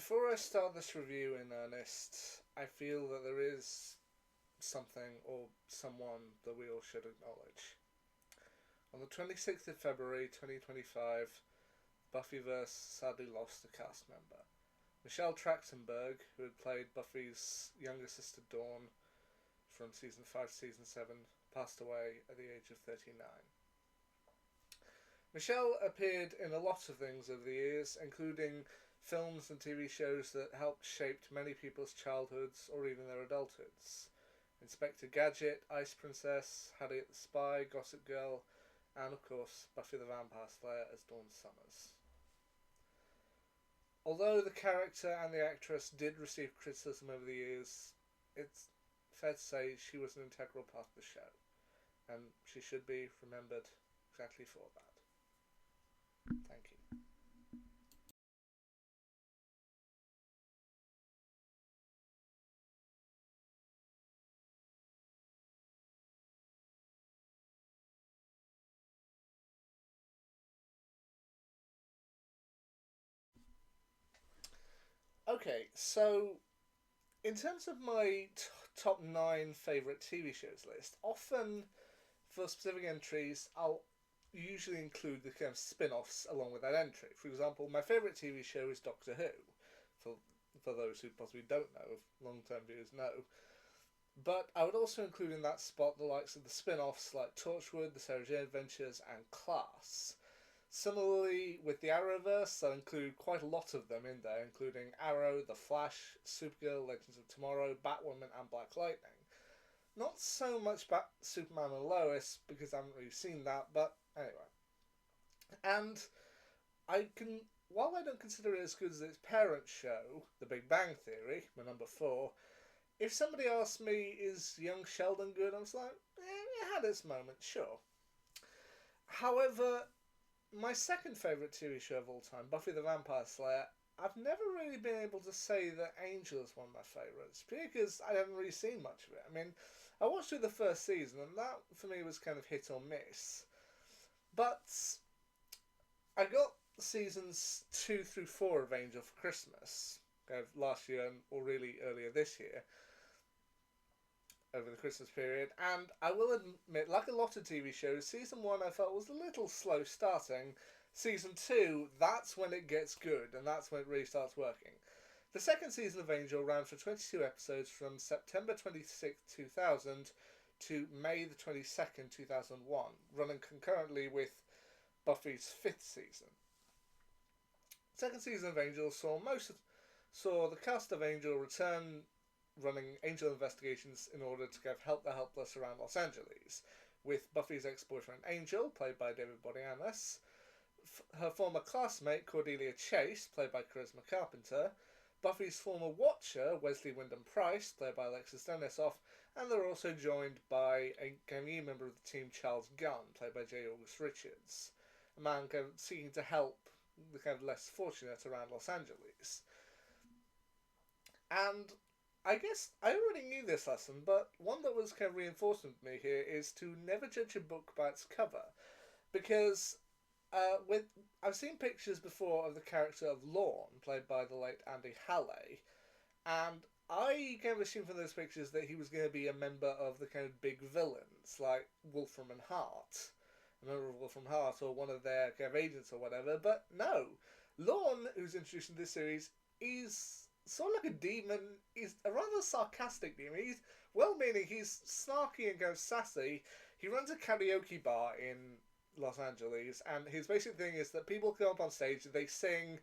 Before I start this review in earnest, I feel that there is something or someone that we all should acknowledge. On the 26th of February 2025, Buffyverse sadly lost a cast member. Michelle Trachtenberg, who had played Buffy's younger sister Dawn from season 5 to season 7, passed away at the age of 39. Michelle appeared in a lot of things over the years, including films and TV shows that helped shape many people's childhoods or even their adulthoods. Inspector Gadget, Ice Princess, Harriet the Spy, Gossip Girl, and of course Buffy the Vampire Slayer as Dawn Summers. Although the character and the actress did receive criticism over the years, it's fair to say she was an integral part of the show, and she should be remembered exactly for that. Thank you. Okay, so in terms of my top 9 favourite TV shows list, often for specific entries, I'll usually include the kind of spin offs along with that entry. For example, my favourite TV show is Doctor Who, for, for those who possibly don't know, if long term viewers know. But I would also include in that spot the likes of the spin offs like Torchwood, The Sarah Jane Adventures, and Class. Similarly, with the Arrowverse, I'll include quite a lot of them in there, including Arrow, The Flash, Supergirl, Legends of Tomorrow, Batwoman, and Black Lightning. Not so much Superman and Lois, because I haven't really seen that, but anyway. And while I don't consider it as good as its parent show, The Big Bang Theory, my number 4, if somebody asked me, is Young Sheldon good? I was like, it had its moments, sure. However, my second favourite TV show of all time, Buffy the Vampire Slayer, I've never really been able to say that Angel is one of my favourites, because I haven't really seen much of it. I mean, I watched through the first season, and that for me was kind of hit or miss. But I got seasons 2 through 4 of Angel for Christmas, kind of last year or really earlier this year, over the Christmas period, and I will admit, like a lot of TV shows, season 1 I felt was a little slow starting. Season 2, that's when it gets good, and that's when it really starts working. The second season of Angel ran for 22 episodes from September 26th, 2000 to May the 22nd, 2001, running concurrently with Buffy's 5th season. The second season of Angel saw the cast of Angel return running Angel investigations in order to help the helpless around Los Angeles, with Buffy's ex-boyfriend Angel, played by David Boreanaz, her former classmate Cordelia Chase, played by Charisma Carpenter, Buffy's former Watcher, Wesley Wyndham-Pryce, played by Alexis Denisoff, and they're also joined by a new member of the team, Charles Gunn, played by J. August Richards, a man seeking to help the less fortunate around Los Angeles. And I guess I already knew this lesson, but one that was reinforced with me here is to never judge a book by its cover, because I've seen pictures before of the character of Lorne, played by the late Andy Halley, and I assumed from those pictures that he was going to be a member of the big villains, like Wolfram and Hart, a member of Wolfram and Hart, or one of their agents or whatever, but no. Lorne, who's introduced in this series, is sort of like a demon. He's a rather sarcastic demon. He's well-meaning, he's snarky and sassy. He runs a karaoke bar in Los Angeles, and his basic thing is that people come up on stage, they sing,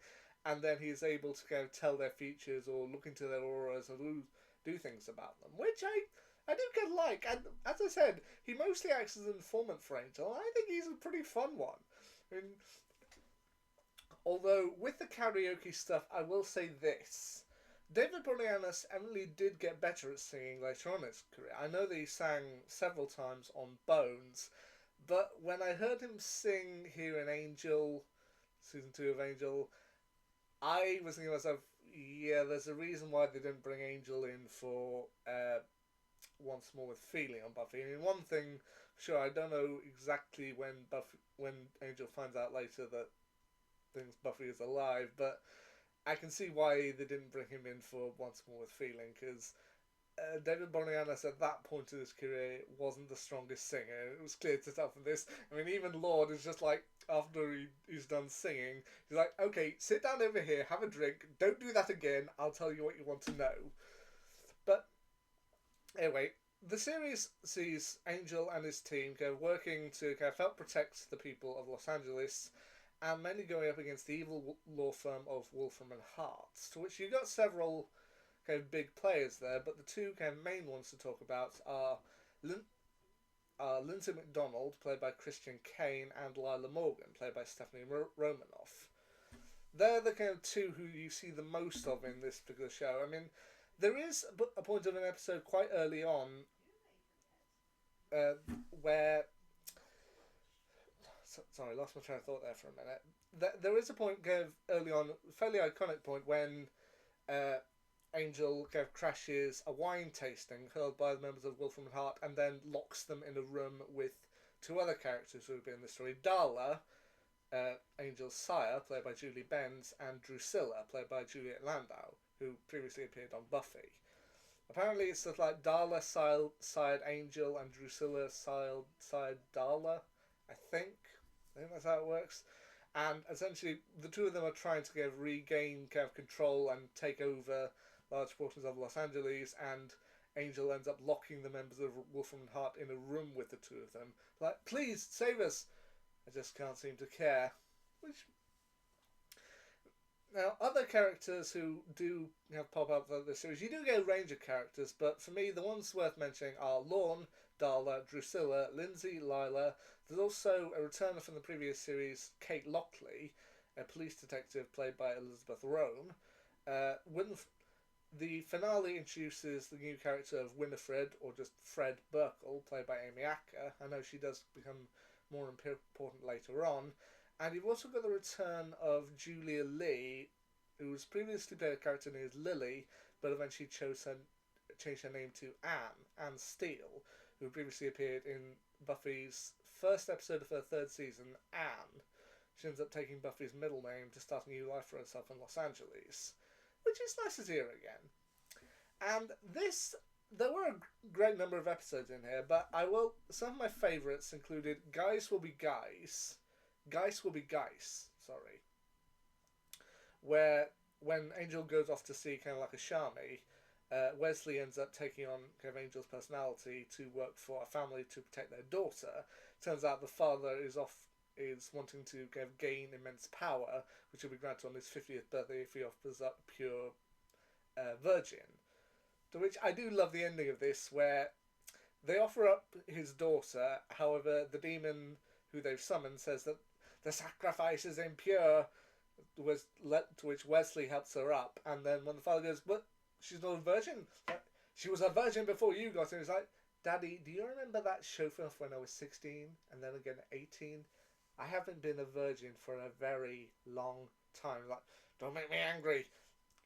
and then he's able to tell their features or look into their auras and do things about them, which I do like. And as I said, he mostly acts as an informant for Angel, and I think he's a pretty fun one. I mean, although with the karaoke stuff, I will say this. David Boreanaz evidently did get better at singing later on in his career. I know that he sang several times on Bones, but when I heard him sing here in Angel, season 2 of Angel, I was thinking to myself, yeah, there's a reason why they didn't bring Angel in for Once More with Feeling on Buffy. I mean, one thing, sure, I don't know exactly when Angel finds out later that Buffy is alive, but I can see why they didn't bring him in for Once More with Feeling, because David Boreanaz at that point of his career wasn't the strongest singer. It was clear to tell from this. I mean, even Lord is just like, after he's done singing, he's like, okay, sit down over here, have a drink, don't do that again, I'll tell you what you want to know. But anyway, the series sees Angel and his team kind of working to kind of help protect the people of Los Angeles, and mainly going up against the evil law firm of Wolfram and Hart, to which you got several kind of big players there, but the two kind of main ones to talk about are Lin- Lindsay McDonald, played by Christian Kane, and Lila Morgan, played by Stephanie Romanoff. They're the kind of two who you see the most of in this particular show. I mean, there is a point of an episode quite early on uh, where. Sorry, lost my train of thought there for a minute. There is a point kind of early on, fairly iconic point, when uh, Angel kind of crashes a wine tasting held by the members of Wolfram and Hart, and then locks them in a room with two other characters who have been in the story: Darla, Angel's sire, played by Julie Benz, and Drusilla, played by Juliet Landau, who previously appeared on Buffy. Apparently, it's sort of like Darla side Angel and Drusilla side Darla. I think. I think that's how it works. And essentially, the two of them are trying to kind of regain kind of control and take over large portions of Los Angeles. And Angel ends up locking the members of Wolfram and Hart in a room with the two of them. Like, please save us. I just can't seem to care. Which now, other characters who do pop up in this series, you do get a range of characters, but for me, the ones worth mentioning are Lorne, Darla, Drusilla, Lindsay, Lila. There's also a returner from the previous series, Kate Lockley, a police detective played by Elizabeth Rome. The finale introduces the new character of Winifred, or just Fred Burkle, played by Amy Acker. I know she does become more important later on. And you've also got the return of Julia Lee, who was previously played a character named Lily, but eventually changed her name to Anne Steele, who previously appeared in Buffy's first episode of her third season, Anne. She ends up taking Buffy's middle name to start a new life for herself in Los Angeles, which is nice to see her again. And there were a great number of episodes in here, but some of my favourites included Guys Will Be Guys, Geis Will Be Geis, sorry. Where when Angel goes off to see kind of like a Shami, Wesley ends up taking on kind of Angel's personality to work for a family to protect their daughter. Turns out the father is wanting to kind of gain immense power, which will be granted on his 50th birthday if he offers up pure virgin. To which I do love the ending of this, where they offer up his daughter. However, the demon who they've summoned says that the sacrifice is impure, to which Wesley helps her up. And then when the father goes, but she's not a virgin. Like, she was a virgin before you got her. He's like, Daddy, do you remember that chauffeur when I was 16 and then again 18? I haven't been a virgin for a very long time. Like, don't make me angry.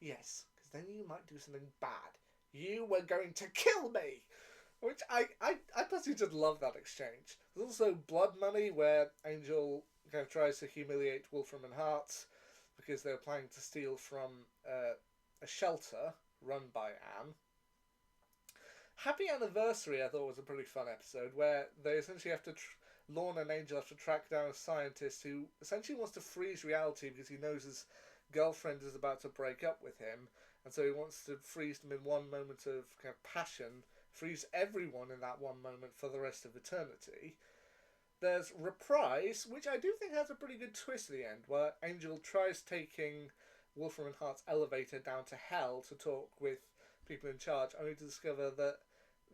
Yes, because then you might do something bad. You were going to kill me. Which I personally just love that exchange. There's also Blood Money, where Angel kind of tries to humiliate Wolfram and Hart because they're planning to steal from a shelter run by Anne. Happy Anniversary, I thought, was a pretty fun episode, where they essentially have to Lorne and Angel have to track down a scientist who essentially wants to freeze reality because he knows his girlfriend is about to break up with him, and so he wants to freeze them in one moment of kind of passion, freeze everyone in that one moment for the rest of eternity. There's Reprise, which I do think has a pretty good twist at the end, where Angel tries taking Wolfram and Hart's elevator down to hell to talk with people in charge, only to discover that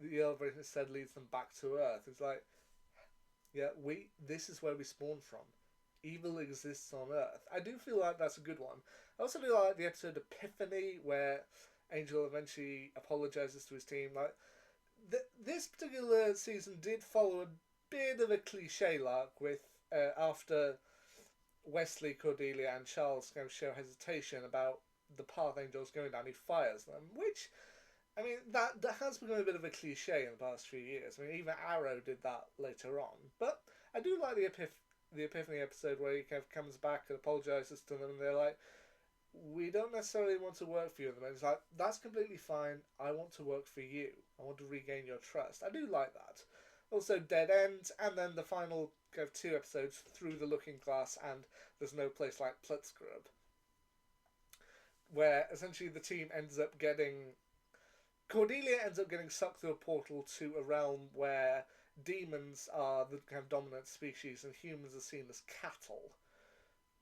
the elevator instead leads them back to Earth. It's like, yeah, this is where we spawned from. Evil exists on Earth. I do feel like that's a good one. I also do like the episode Epiphany, where Angel eventually apologizes to his team. Like, this particular season did follow a bit of a cliche lark with after Wesley, Cordelia, and Charles kind of show hesitation about the path Angel's going down, he fires them, which, I mean, that has become a bit of a cliche in the past few years. I mean, even Arrow did that later on. But I do like the Epiphany episode where he kind of comes back and apologises to them, and they're like, we don't necessarily want to work for you at the moment. It's like, that's completely fine. I want to work for you. I want to regain your trust. I do like that. Also, Dead End, and then the final kind of 2 episodes, Through the Looking Glass and There's No Place Like Plitzgrub, where essentially the team ends up getting. Cordelia ends up getting sucked through a portal to a realm where demons are the kind of dominant species and humans are seen as cattle,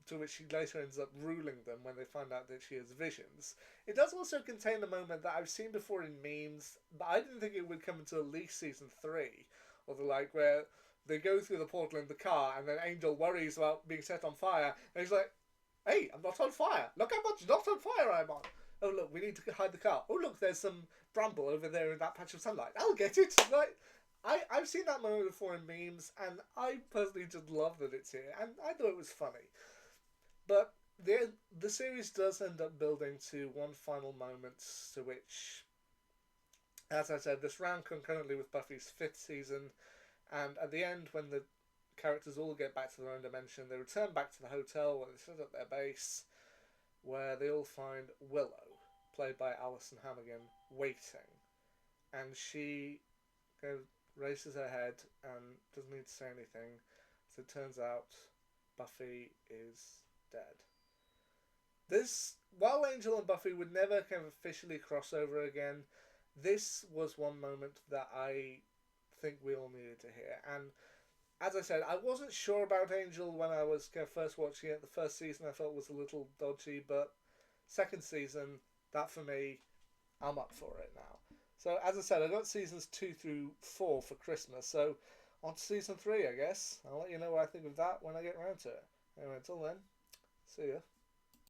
to which she later ends up ruling them when they find out that she has visions. It does also contain a moment that I've seen before in memes, but I didn't think it would come until at least season 3, or the like, where they go through the portal in the car and then Angel worries about being set on fire, and he's like, "Hey, I'm not on fire. Look how much not on fire I'm on. Oh look, we need to hide the car. Oh look, there's some bramble over there in that patch of sunlight. I'll get it." Like, I've seen that moment before in memes, and I personally just love that it's here, and I thought it was funny. But the series does end up building to one final moment, to which, as I said, this ran concurrently with Buffy's 5th season, and at the end, when the characters all get back to their own dimension, they return back to the hotel where they set up their base, where they all find Willow, played by Alison Hannigan, waiting. And she kind of raises her head and doesn't need to say anything. So it turns out Buffy is dead. This, while Angel and Buffy would never kind of officially cross over again, this was one moment that I think we all needed to hear. And as I said, I wasn't sure about Angel when I was kind of first watching it. The first season I felt was a little dodgy, but second season, that for me, I'm up for it now. So as I said, I got seasons 2 through 4 for Christmas. So on to season 3, I guess. I'll let you know what I think of that when I get around to it. Anyway, until then, see ya.